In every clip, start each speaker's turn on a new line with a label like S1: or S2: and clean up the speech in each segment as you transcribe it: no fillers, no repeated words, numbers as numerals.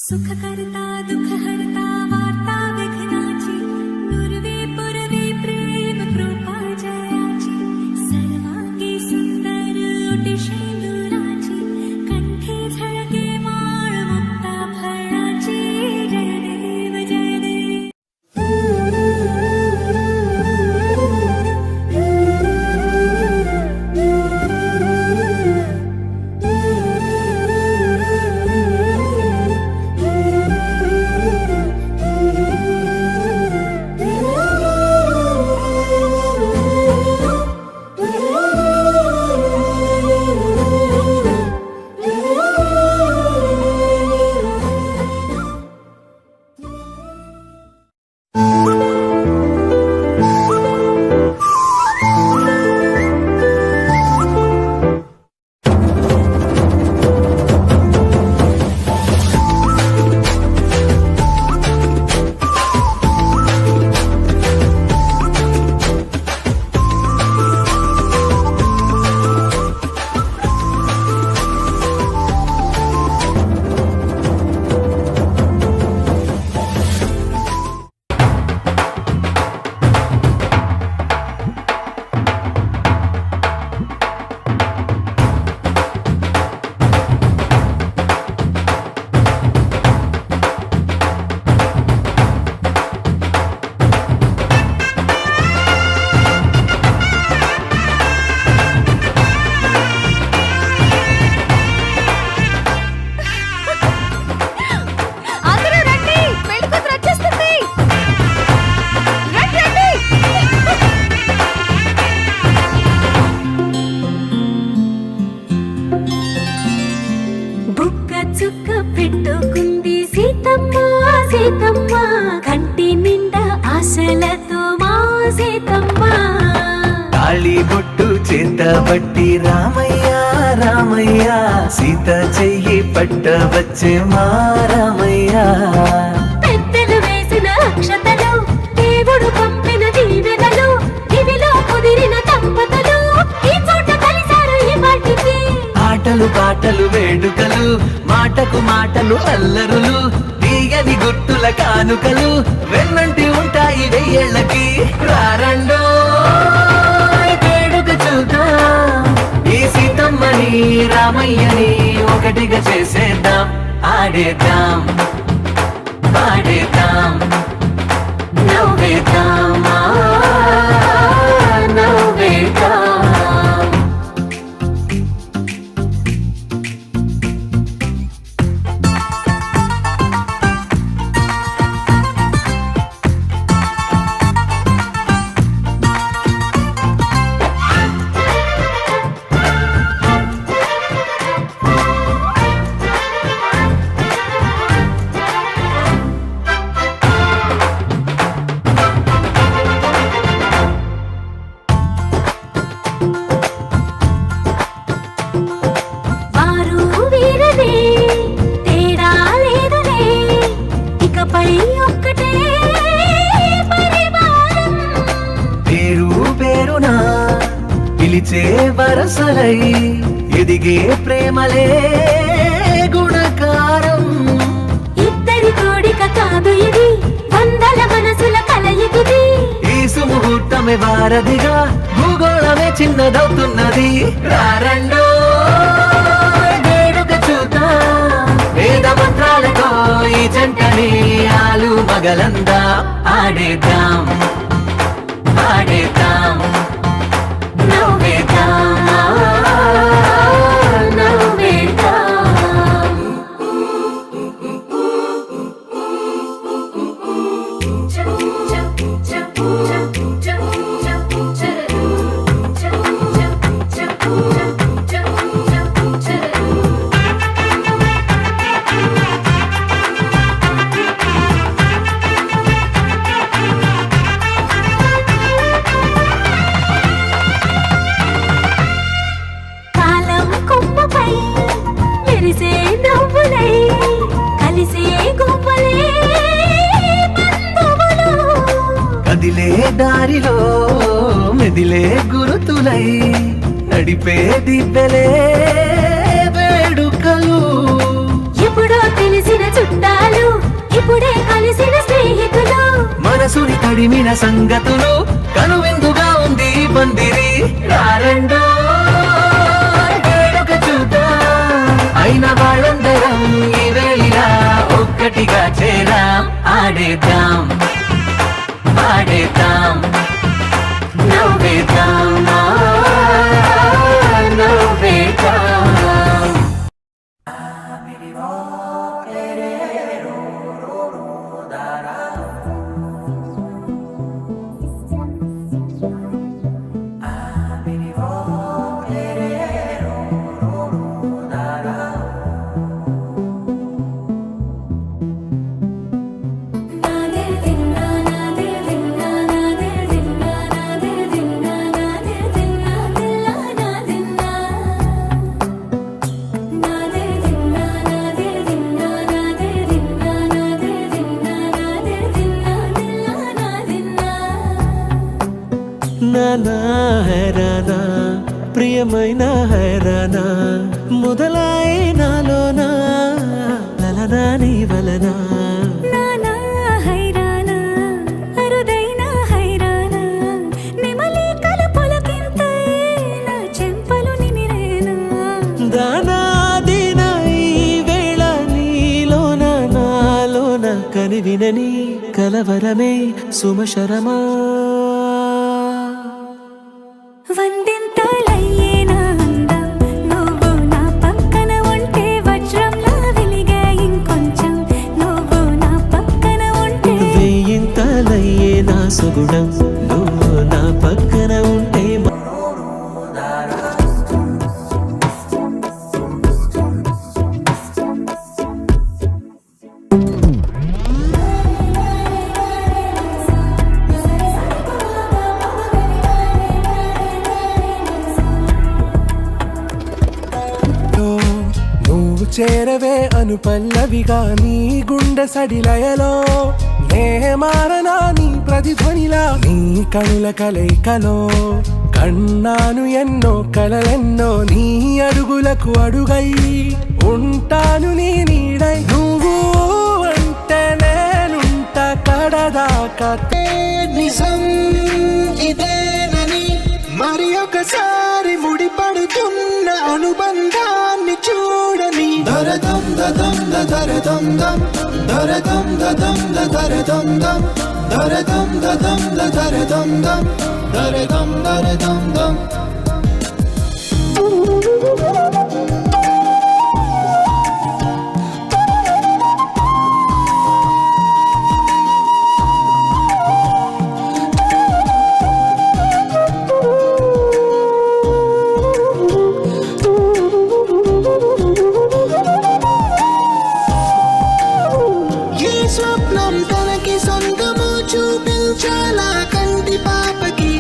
S1: सुखकर्ता दुःखहर्ता वार्ता विघ्नाची नुरवे पुरवे प्रेम कृपा जयाची सर्वांगी सुंदर ओटी शेंदुराची कंठे झळके माळ मुक्ता फळाची जय देव जय देव। పెట్టుకుంది సీతమ్మ సీతమ్మ కంటి నిండా ఆశలతో మా సీతమ్మ
S2: తాళి బొట్టు చేతబట్టి రామయ్య రామయ్య సీత చెయ్యి పట్టవచ్చే మా రామయ్య
S1: పెద్దలు వేసిన అక్షతలు దేవుడు పంపిన దీవెనలు ఇవిలో కుదిరిన దంపతులు ఈ చోట కలిసారు ఈ వాటికి
S2: ఆటలు పాటలు వేడుకలు మాటకు మాటలు అల్లరులు తీయని గుర్తుల కానుకలు వెన్నంటి ఉంటాయి వెయ్యేళ్ళకి రారండో వేడుక చూద్దాం ఈ సీతమ్మని రామయ్యని ఒకటిగా చేసేద్దాం ఆడేద్దాం పాడేద్దాం నవ్వేద్దాం నవ్వేద్దాం పిలిచే వరసలై ఎదిగే ప్రేమలే గుణకారం
S1: ఇద్దరి కోడిక కాదు ఇది వందల మనసుల కలయికిది
S2: ఈ సుముహూర్తమే వారధిగా భూగోళమే చిన్నదవుతున్నది రారండో వేడుక చూద్దాం వేద మంత్రాలతో ఈ జంటని ఆలు మగలందా ఆడేద్దాం ఆడేద్దాం దారిలో మెదిలే గురుతులై నడిపే దివ్వెలే వేడుకలు
S1: ఎప్పుడో తెలిసిన చుట్టా
S2: సంగతులు కనువిందుగా ఉంది ఈ పందిరి రారండో వేడుక చూద్దాం అయిన వాళ్ళందరం ఈ వేళ ఒక్కటిగా చేరాం ఆడేద్దాం ఆడేద్దాం నవ్వేద్దాం నవ్వేద్దాం
S1: నాదే దిన్నా నాదే దిన్నా నాదే దిన్నా నాదే దిన్నా నాదే దిన్నా దిల్లా నాదిన్నా నాదే దిన్నా నాదే దిన్నా నాదే దిన్నా నాదే దిన్నా నాదే దిన్నా దిల్లా నాదిన్నా
S3: నానా హైరానా ప్రియమైన హైరానా మొదలై నాలోనా లలనా నీ వలనా
S1: నానా హైరానా అరుదైన హైరానా నిమలి కలపులకింతై నా చెంపలు నిమిరేనా
S3: దానాదిన ఈ వేళ నీలోన నాలోన కనివినని కలవరమే సుమశరమా
S1: వందింతలయ్యేనా అందం నువ్వు నా పక్కన ఉంటే వజ్రంలా వెలిగే ఇంకొంచెం నువ్వు నా పక్కన ఉంటే
S3: వెయ్యింతలయ్యే నా సుగుణం నువ్వు నా పక్కన ఉంటే
S4: నువ్వు చేరవే అను పల్లవిగా నీ గుండె సడిలయలో నే మారనా నీ ప్రతిధ్వనిలా నీ కనుల కలయికలో కన్నాను ఎన్నో కలలెన్నో నీ అడుగులకు అడుగై ఉంటాను నీ నీడై నువ్వు అంటే నేనుంట కడదాకా నిజం ఇదేనని మరి ఒకసారి ముడిపడుతున్న అనుబంధాన్ని చూడని దరదం దదం దరదం దం దరదం దదం దరదం దం దరదం దదం దరదం దం దరదం దరదం దం ఈ స్వప్నం తనకి సొంతము చూపించాలా కంటి పాపకి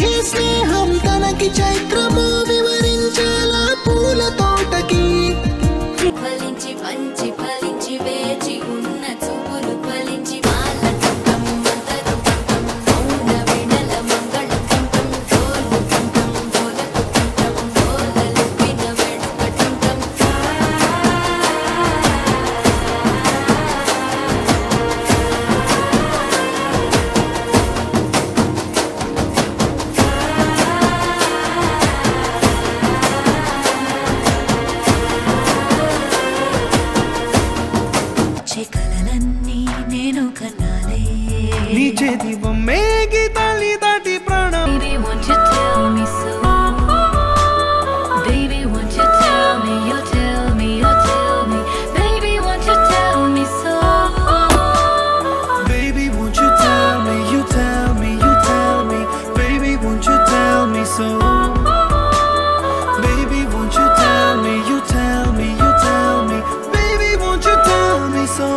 S4: ఈ స్నేహం తనకి చైత్రము వివరించాలా పూల తోటకి
S1: ఫలించి పంచి ఫలించి వేచి ఉన్న చూపులు ఫలించి వాళ్ళ చుట్టం మంతరు చుట్టం మౌన వినల మంగళ చుట్టం తోలు చుట్టం తోలకు చుట్టం తోలలు విన వెడుక చుట్టం చికలనన్నీ నేను కన్నాలే
S4: నీ చేతి బొమ్మే గీతాలి దాటి ప్రాణం
S1: Baby, won't you tell me so? Baby, won't you tell me? You tell me, you tell me. Baby, won't you tell me so?
S4: Baby, won't you tell me, you tell me, you tell me. Baby, won't you tell me so? Baby, won't you tell me, you tell me, you tell me. Baby, won't you tell me so?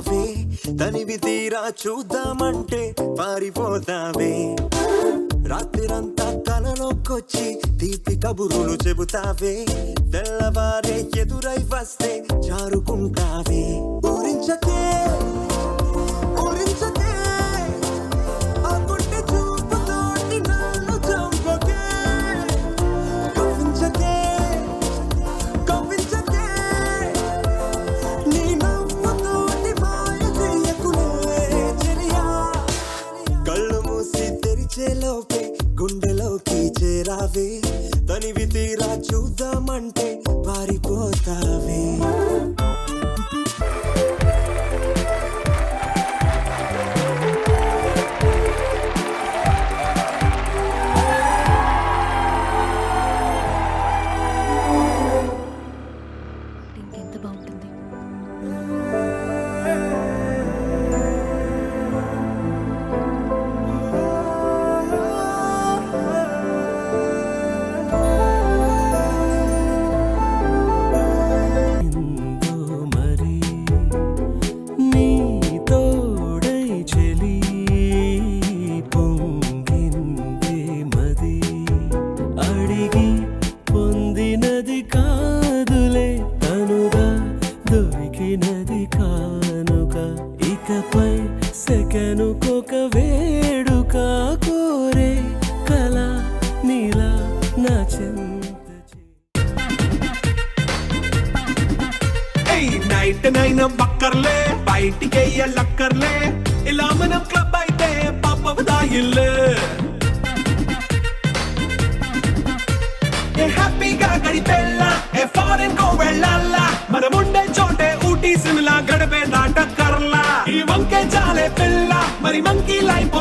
S4: పారిపోతావే తనివి తీరా చూద్దామంటే పారిపోతావే రాత్రిరంతా కలలోకొచ్చి తీపి కబురులు చెబుతావే తెల్లవారే ఎదురై వస్తే జారుకుంటావే ఊరించకే ఊరించకే ఆ గుండె చూపుతోటి నన్ను చంపకే కవ్వించకే కవ్వించకే నీ నవ్వుతోటి మాయ చెయ్యకులే చెలియా కళ్ళు మూసి తెరిచేలోపే గుండెలోకి చేరావే తనివి తీరా చూద్దామంటే పారిపోతావే
S1: ఇంకెంత బాగుంటుంది.
S3: ఇందో మరి నీ తోడై చెలి పొంగిందే మది అడిగి పొందినది కాదులే తనుగా దొరికినది కానుక ఇకపై సెకనుకొక వేడుక కోరే కల నీలా నా చెంత
S5: నైట్ నైన్ బక్కర్లే బయటికి లక్కర్లే ఇలా మనం క్లబ్ అయితే పాపదా ఇల్లు హ్యాపీగా గడిపెళ్ళా ఏ ఫారెన్ కో వెళ్ళాలా మనం ఉండే చోటే ఊటీ సిమ్లా గడిపే దాట కర్లా ఈ వంకే చాలే పిల్ల మరి మంకీ లైఫ్